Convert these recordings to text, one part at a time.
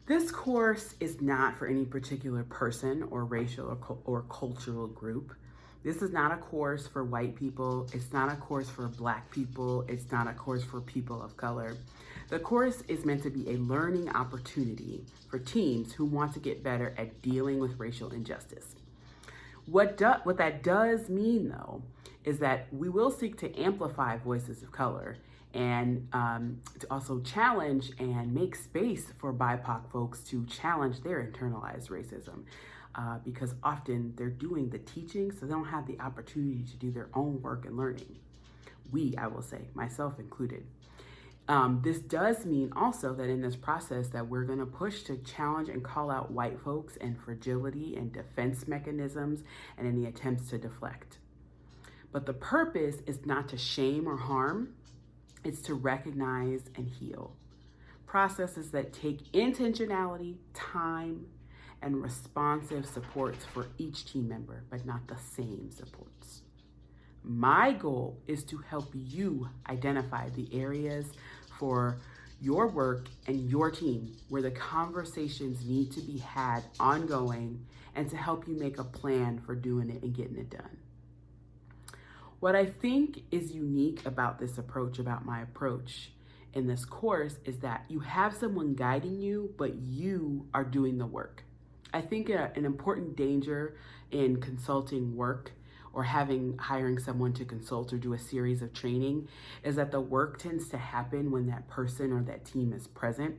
This course is not for any particular person or racial or cultural group. This is not a course for white people. It's not a course for Black people. It's not a course for people of color. The course is meant to be a learning opportunity for teams who want to get better at dealing with racial injustice. What that does mean, though, is that we will seek to amplify voices of color and to also challenge and make space for BIPOC folks to challenge their internalized racism, because often they're doing the teaching, so they don't have the opportunity to do their own work and learning. I will say, myself included. This does mean also that in this process that we're going to push to challenge and call out white folks and fragility and defense mechanisms and any attempts to deflect. But the purpose is not to shame or harm. It's to recognize and heal. Processes that take intentionality, time, and responsive supports for each team member, but not the same supports. My goal is to help you identify the areas for your work and your team where the conversations need to be had ongoing, and to help you make a plan for doing it and getting it done. What I think is unique about this approach, about my approach in this course, is that you have someone guiding you, but you are doing the work. I think an important danger in consulting work or hiring someone to consult or do a series of training is that the work tends to happen when that person or that team is present.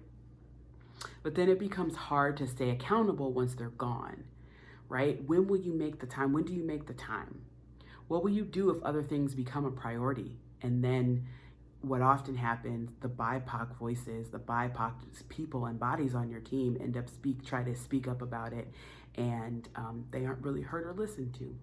But then it becomes hard to stay accountable once they're gone, right? When will you make the time? When do you make the time? What will you do if other things become a priority? And then what often happens, the BIPOC voices, the BIPOC people and bodies on your team end up try to speak up about it, and they aren't really heard or listened to.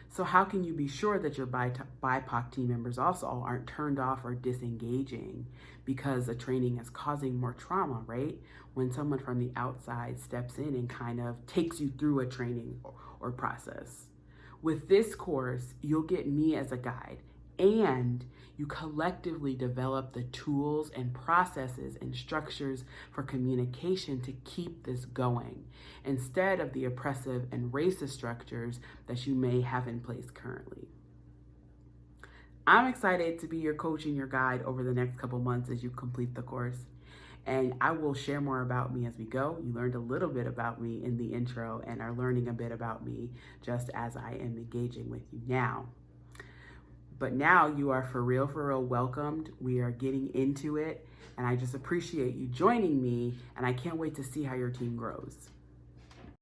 So how can you be sure that your BIPOC team members also aren't turned off or disengaging because the training is causing more trauma, right? When someone from the outside steps in and kind of takes you through a training or process. With this course, you'll get me as a guide, and you collectively develop the tools and processes and structures for communication to keep this going, instead of the oppressive and racist structures that you may have in place currently. I'm excited to be your coach and your guide over the next couple months as you complete the course. And I will share more about me as we go. You learned a little bit about me in the intro and are learning a bit about me just as I am engaging with you now. But now you are for real welcomed. We are getting into it, and I just appreciate you joining me, and I can't wait to see how your team grows.